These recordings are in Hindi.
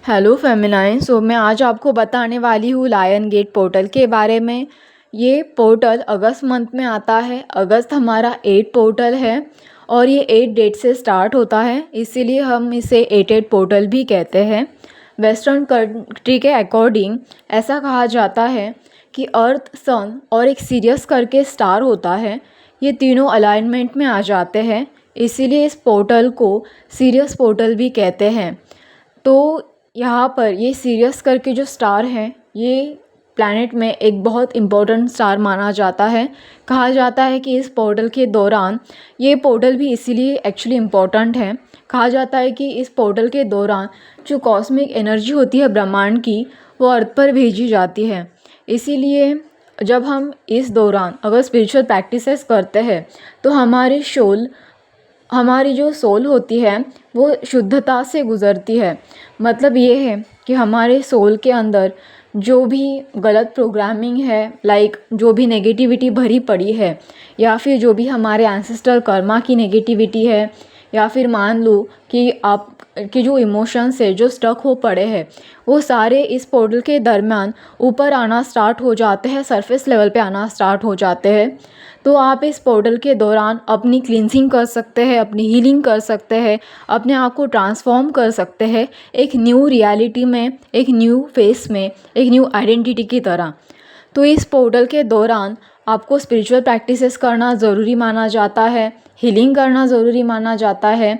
Hello feminine. मैं आज आपको बताने वाली हूँ लायन गेट पोर्टल के बारे में। ये पोर्टल अगस्त मंथ में आता है। अगस्त हमारा 8 पोर्टल है और ये 8 डेट से स्टार्ट होता है, इसीलिए हम इसे 8 पोर्टल भी कहते हैं। वेस्टर्न कंट्री के अकॉर्डिंग ऐसा कहा जाता है कि अर्थ, सन और एक सीरियस करके स्टार होता है, ये तीनों अलाइनमेंट में आ जाते हैं, इसीलिए इस पोर्टल को सीरियस पोर्टल भी कहते हैं। तो यहाँ पर ये सीरियस करके जो स्टार हैं, ये प्लैनेट में एक बहुत इम्पोर्टेंट स्टार माना जाता है। कहा जाता है कि इस पोर्टल के दौरान, ये पोर्टल भी इसीलिए एक्चुअली इम्पोर्टेंट है, कहा जाता है कि इस पोर्टल के दौरान जो कॉस्मिक एनर्जी होती है ब्रह्मांड की, वो अर्थ पर भेजी जाती है। इसीलिए जब हम इस दौरान अगर स्पिरिचुअल प्रैक्टिसेस करते हैं तो हमारी जो सोल होती है वो शुद्धता से गुज़रती है। मतलब ये है कि हमारे सोल के अंदर जो भी गलत प्रोग्रामिंग है, लाइक जो भी नेगेटिविटी भरी पड़ी है, या फिर जो भी हमारे एंसेस्ट्रल कर्मा की नेगेटिविटी है, या फिर मान लो कि आप के जो इमोशंस है जो स्टक हो पड़े हैं, वो सारे इस पोर्टल के दरमियान ऊपर आना स्टार्ट हो जाते हैं, सरफेस लेवल पे आना स्टार्ट हो जाते हैं। तो आप इस पोर्टल के दौरान अपनी क्लींजिंग कर सकते हैं, अपनी हीलिंग कर सकते हैं, अपने आप को ट्रांसफॉर्म कर सकते हैं एक न्यू रियलिटी में, एक न्यू फेस में, एक न्यू आइडेंटिटी की तरह। तो इस पोर्टल के दौरान आपको स्पिरिचुअल प्रैक्टिसेस करना ज़रूरी माना जाता है, हीलिंग करना ज़रूरी माना जाता है।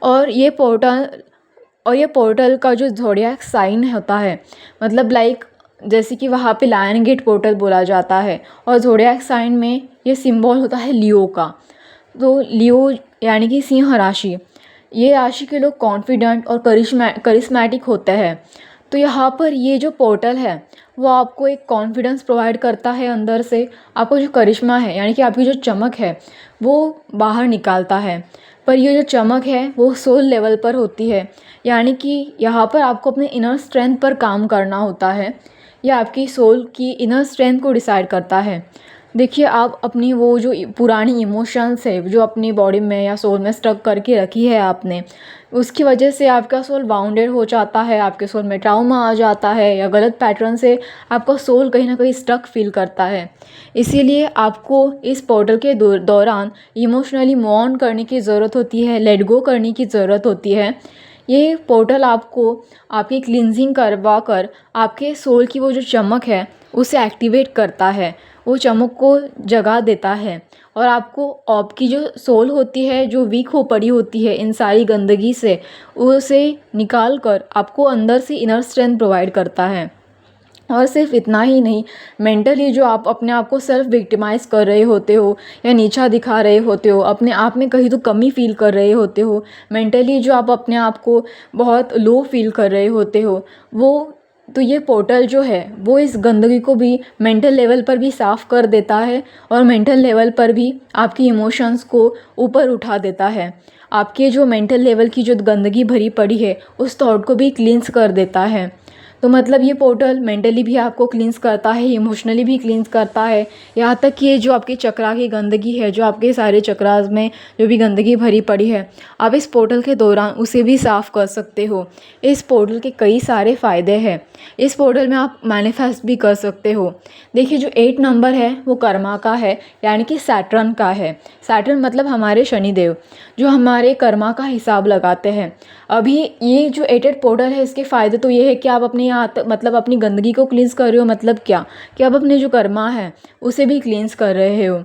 और ये पोर्टल का जो ज़ोडिएक साइन होता है, मतलब लाइक जैसे कि वहाँ पे लायन गेट पोर्टल बोला जाता है, और ज़ोडिएक साइन में ये सिंबल होता है लियो का। तो लियो यानी कि सिंह राशि, ये राशि के लोग कॉन्फिडेंट और करिश्मेटिक होते हैं। तो यहाँ पर ये जो पोर्टल है वो आपको एक कॉन्फिडेंस प्रोवाइड करता है अंदर से, आपको जो करिश्मा है यानी कि आपकी जो चमक है वो बाहर निकालता है। पर ये जो चमक है वो सोल लेवल पर होती है, यानी कि यहाँ पर आपको अपने इनर स्ट्रेंथ पर काम करना होता है, या आपकी सोल की इनर स्ट्रेंथ को डिसाइड करता है। देखिए, आप अपनी वो जो पुरानी इमोशंस है जो अपनी बॉडी में या सोल में स्टक करके रखी है आपने, उसकी वजह से आपका सोल बाउंडेड हो जाता है, आपके सोल में ट्राउमा आ जाता है, या गलत पैटर्न से आपका सोल कहीं ना कहीं स्टक फील करता है। इसीलिए आपको इस पोर्टल के दौरान इमोशनली मूव ऑन करने की ज़रूरत होती है, लेट गो करने की ज़रूरत होती है। ये पोर्टल आपको आपकी क्लींजिंग करवा कर आपके सोल की वो जो चमक है उसे एक्टिवेट करता है, वो चमक को जगा देता है, और आपकी जो सोल होती है जो वीक हो पड़ी होती है इन सारी गंदगी से, उसे निकाल कर आपको अंदर से इनर स्ट्रेंथ प्रोवाइड करता है। और सिर्फ इतना ही नहीं, मेंटली जो आप अपने आप को सेल्फ विक्टिमाइज़ कर रहे होते हो या नीचा दिखा रहे होते हो, अपने आप में कहीं तो कमी फ़ील कर रहे होते हो, मेंटली जो आप अपने आप को बहुत लो फील कर रहे होते हो, तो ये पोर्टल जो है वो इस गंदगी को भी मेंटल लेवल पर भी साफ़ कर देता है, और मेंटल लेवल पर भी आपकी इमोशंस को ऊपर उठा देता है। आपके जो मेंटल लेवल की जो गंदगी भरी पड़ी है उस थॉट को भी क्लींस कर देता है। तो मतलब ये पोर्टल मेंटली भी आपको क्लींस करता है, इमोशनली भी क्लींस करता है, यहाँ तक कि ये जो आपके चक्रा की गंदगी है, जो आपके सारे चक्रास में जो भी गंदगी भरी पड़ी है, आप इस पोर्टल के दौरान उसे भी साफ़ कर सकते हो। इस पोर्टल के कई सारे फ़ायदे हैं। इस पोर्टल में आप मैनिफेस्ट भी कर सकते हो। देखिए, जो 8 नंबर है वो कर्मा का है, यानी कि सैटर्न का है। सैटर्न मतलब हमारे शनिदेव, जो हमारे कर्मा का हिसाब लगाते हैं। अभी ये जो 8 पोर्टल है, इसके फ़ायदे तो ये है कि आप अपने मतलब अपनी गंदगी को क्लींस कर रहे हो, मतलब क्या कि आप अपने जो कर्मा है उसे भी क्लींस कर रहे हो।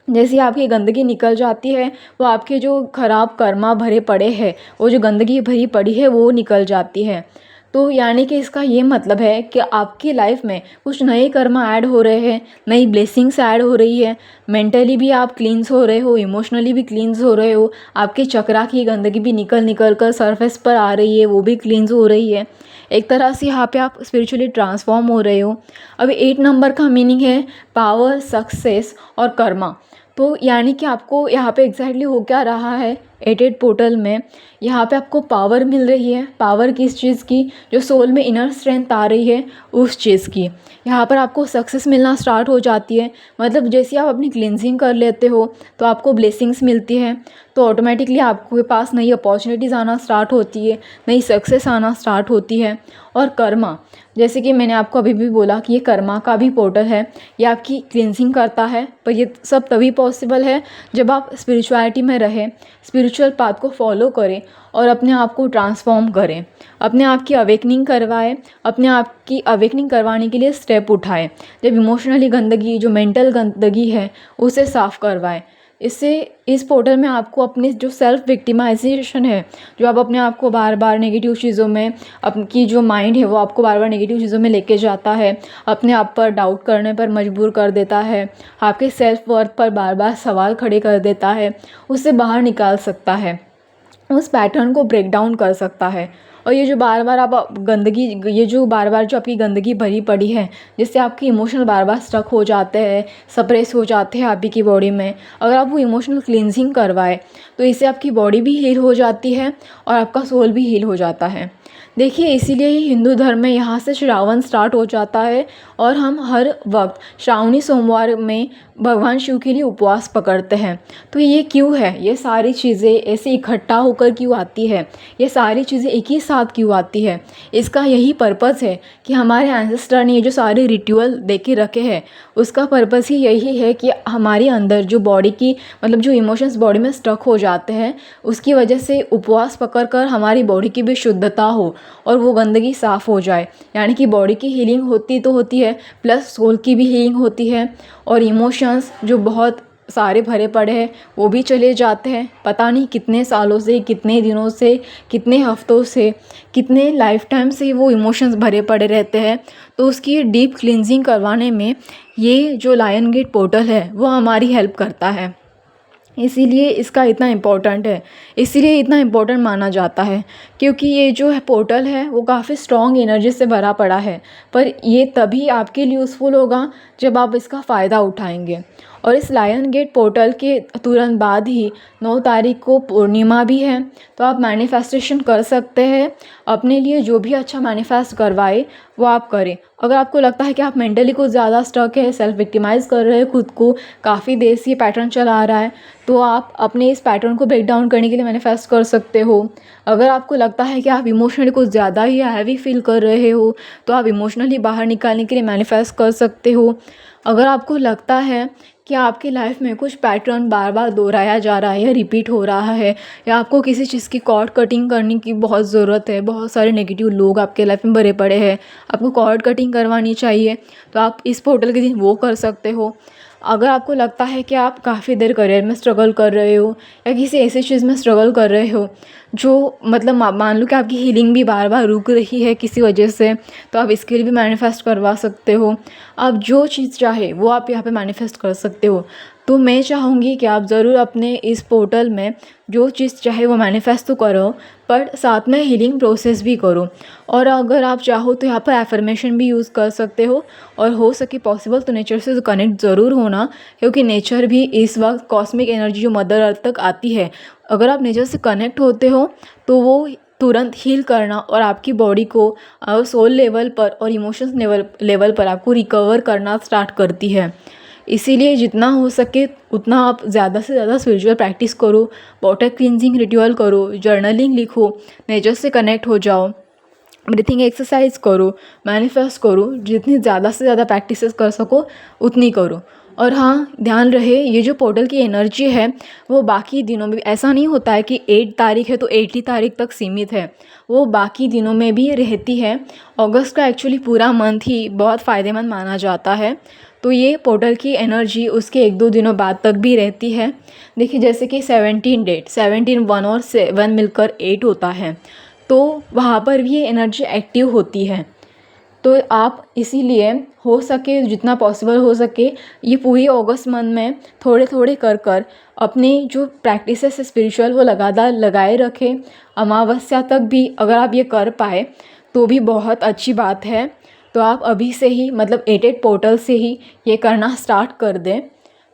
जैसे आपकी गंदगी निकल जाती है, वो आपके जो खराब कर्मा भरे पड़े हैं, वो जो गंदगी भरी पड़ी है वो निकल जाती है। तो यानी कि इसका ये मतलब है कि आपकी लाइफ में कुछ नए कर्मा ऐड हो रहे हैं, नई ब्लेसिंग्स ऐड हो रही है, मेंटली भी आप क्लींस हो रहे हो, इमोशनली भी क्लींस हो रहे हो, आपके चक्रा की गंदगी भी निकल कर सरफेस पर आ रही है, वो भी क्लींस हो रही है। एक तरह से यहाँ पे आप स्पिरिचुअली ट्रांसफॉर्म हो रहे हो। अभी 8 नंबर का मीनिंग है पावर, सक्सेस और कर्मा। तो यानी कि आपको यहाँ पे एग्जैक्टली हो क्या रहा है एटेड पोर्टल में यहाँ पे आपको पावर मिल रही है। पावर किस चीज़ की? जो सोल में इनर स्ट्रेंथ आ रही है उस चीज़ की। यहाँ पर आपको सक्सेस मिलना स्टार्ट हो जाती है। मतलब जैसे आप अपनी क्लिनजिंग कर लेते हो तो आपको ब्लेसिंग्स मिलती है, तो ऑटोमेटिकली आपके पास नई अपॉर्चुनिटीज़ आना स्टार्ट होती है, नई सक्सेस आना स्टार्ट होती है। और कर्मा, जैसे कि मैंने आपको अभी भी बोला कि ये कर्मा का भी पोर्टल है, ये आपकी क्लिनजिंग करता है। पर ये सब तभी पॉसिबल है जब आप स्पिरिचुअलिटी में रहें, स्पिरिचुअल पाथ को फॉलो करें और अपने आप को ट्रांसफॉर्म करें, अपने आप की अवेकनिंग करवाएं, अपने आप की अवेकनिंग करवाने के लिए स्टेप उठाएं। जब इमोशनली गंदगी, जो मेंटल गंदगी है, उसे साफ़ करवाएं। इससे इस पोर्टल में आपको अपने जो सेल्फ विक्टिमाइजेशन है, जो आप अपने आप को बार बार नेगेटिव चीज़ों में, आपकी जो माइंड है वो आपको बार बार नेगेटिव चीज़ों में लेके जाता है, अपने आप पर डाउट करने पर मजबूर कर देता है, आपके सेल्फ वर्थ पर बार बार सवाल खड़े कर देता है, उससे बाहर निकाल सकता है, उस पैटर्न को ब्रेक डाउन कर सकता है। और ये जो बार बार आप गंदगी, ये जो बार बार जो आपकी गंदगी भरी पड़ी है, जिससे आपके इमोशनल बार बार स्टक हो जाते हैं, सप्रेस हो जाते हैं आप ही की बॉडी में, अगर आप वो इमोशनल क्लींजिंग करवाए तो इससे आपकी बॉडी भी हील हो जाती है और आपका सोल भी हील हो जाता है। देखिए, इसीलिए ही हिंदू धर्म में यहाँ से श्रावण स्टार्ट हो जाता है और हम हर वक्त श्रावणी सोमवार में भगवान शिव के लिए उपवास पकड़ते हैं। तो ये क्यों है? ये सारी चीज़ें ऐसे इकट्ठा होकर क्यों आती है? ये सारी चीज़ें एक ही साथ क्यों आती है? इसका यही पर्पस है कि हमारे एंसेस्टर ने ये जो सारे रिचुअल दे के रखे हैं, उसका पर्पस ही यही है कि हमारे अंदर जो बॉडी की, मतलब जो इमोशंस बॉडी में स्टक हो जाते हैं, उसकी वजह से उपवास पकड़ कर हमारी बॉडी की भी शुद्धता हो और वो गंदगी साफ़ हो जाए। यानी कि बॉडी की हीलिंग होती तो होती है, प्लस सोल की भी हीलिंग होती है, और इमोशंस जो बहुत सारे भरे पड़े हैं वो भी चले जाते हैं। पता नहीं कितने सालों से, कितने दिनों से, कितने हफ्तों से, कितने लाइफ टाइम से वो इमोशंस भरे पड़े रहते हैं। तो उसकी डीप क्लींजिंग करवाने में ये जो लायन गेट पोर्टल है वो हमारी हेल्प करता है। इसीलिए इसका इतना इम्पोर्टेंट है, इसीलिए इतना इम्पोर्टेंट माना जाता है, क्योंकि ये जो है पोर्टल है वो काफ़ी स्ट्रॉन्ग एनर्जी से भरा पड़ा है। पर ये तभी आपके लिए यूज़फुल होगा जब आप इसका फ़ायदा उठाएंगे। और इस लायन गेट पोर्टल के तुरंत बाद ही 9 तारीख को पूर्णिमा भी है, तो आप मैनिफेस्टेशन कर सकते हैं। अपने लिए जो भी अच्छा मैनिफेस्ट करवाए वो आप करें। अगर आपको लगता है कि आप मेंटली कुछ ज़्यादा स्टक है, सेल्फ विक्टिमाइज़ कर रहे हैं खुद को, काफ़ी देर से ये पैटर्न चला आ रहा है, तो आप अपने इस पैटर्न को ब्रेक डाउन करने के लिए मैनिफेस्ट कर सकते हो। अगर आपको लगता है कि आप इमोशनली कुछ ज़्यादा ही हैवी फील कर रहे हो, तो आप इमोशनली बाहर निकालने के लिए मैनिफेस्ट कर सकते हो। अगर आपको लगता है कि आपकी लाइफ में कुछ पैटर्न बार बार दोहराया जा रहा है या रिपीट हो रहा है, या आपको किसी चीज़ की कॉर्ड कटिंग करने की बहुत ज़रूरत है, बहुत सारे नेगेटिव लोग आपके लाइफ में भरे पड़े हैं, आपको कॉर्ड कटिंग करवानी चाहिए, तो आप इस पोर्टल के दिन वो कर सकते हो। अगर आपको लगता है कि आप काफ़ी देर करियर में स्ट्रगल कर रहे हो या किसी ऐसी चीज़ में स्ट्रगल कर रहे हो जो मतलब मान लो कि आपकी हीलिंग भी बार बार रुक रही है किसी वजह से, तो आप इसके लिए भी मैनिफेस्ट करवा सकते हो। आप जो चीज़ चाहे वो आप यहाँ पे मैनिफेस्ट कर सकते हो। तो मैं चाहूँगी कि आप ज़रूर अपने इस पोर्टल में जो चीज़ चाहे वो मैनिफेस्ट तो करो, पर साथ में हीलिंग प्रोसेस भी करो। और अगर आप चाहो तो यहाँ पर एफर्मेशन भी यूज़ कर सकते हो, और हो सके पॉसिबल तो नेचर से कनेक्ट ज़रूर होना, क्योंकि नेचर भी इस वक्त कॉस्मिक एनर्जी जो मदर अर्थ तक आती है, अगर आप नेचर से कनेक्ट होते हो तो वो तुरंत हील करना और आपकी बॉडी को सोल लेवल पर और इमोशंस लेवल पर आपको रिकवर करना स्टार्ट करती है। इसीलिए जितना हो सके उतना आप ज़्यादा से ज़्यादा स्पिरिचुअल प्रैक्टिस करो, वाटर क्लींजिंग रिचुअल करो, जर्नलिंग लिखो, नेचर से कनेक्ट हो जाओ, ब्रीथिंग एक्सरसाइज करो, मैनिफेस्ट करो। जितनी ज़्यादा से ज़्यादा प्रैक्टिसेस कर सको उतनी करो। और हाँ, ध्यान रहे ये जो पोर्टल की एनर्जी है वो बाकी दिनों में, ऐसा नहीं होता है कि 8 तारीख है तो 8 ही तारीख तक सीमित है, वो बाकी दिनों में भी रहती है। अगस्त का एक्चुअली पूरा मंथ ही बहुत फ़ायदेमंद माना जाता है, तो ये पोर्टल की एनर्जी उसके 1-2 दिनों बाद तक भी रहती है। देखिए, जैसे कि 17 डेट, 17 1 और 7 मिलकर 8 होता है, तो वहाँ पर भी ये एनर्जी एक्टिव होती है। तो आप इसीलिए हो सके जितना पॉसिबल हो सके ये पूरी अगस्त मंथ में थोड़े थोड़े कर अपने जो प्रैक्टिसेस है स्पिरिचुअल वो लगातार लगाए रखें। अमावस्या तक भी अगर आप ये कर पाए तो भी बहुत अच्छी बात है। तो आप अभी से ही, मतलब 8 पोर्टल से ही ये करना स्टार्ट कर दें।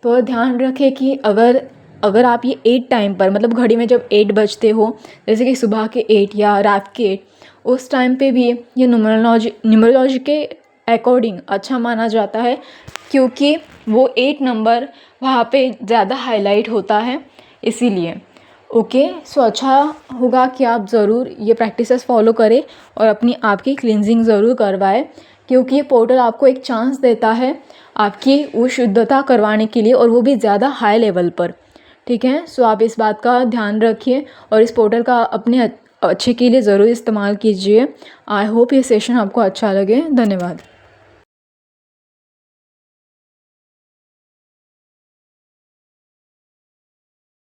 तो ध्यान रखें कि अगर अगर आप ये 8 टाइम पर मतलब घड़ी में जब 8 बजते हो, जैसे कि सुबह के 8 या रात के 8, उस टाइम पे भी ये न्यूमरोलॉजी के अकॉर्डिंग अच्छा माना जाता है, क्योंकि वो 8 नंबर वहाँ पे ज़्यादा हाईलाइट होता है इसीलिए। ओके, सो अच्छा होगा कि आप ज़रूर ये प्रैक्टिसेस फॉलो करें और अपनी आपकी क्लींजिंग ज़रूर करवाएं, क्योंकि ये पोर्टल आपको एक चांस देता है आपकी वो शुद्धता करवाने के लिए, और वो भी ज़्यादा हाई लेवल पर। ठीक है, सो आप इस बात का ध्यान रखिए और इस पोर्टल का अपने अच्छे के लिए ज़रूर इस्तेमाल कीजिए। आई होप ये सेशन आपको अच्छा लगे। धन्यवाद।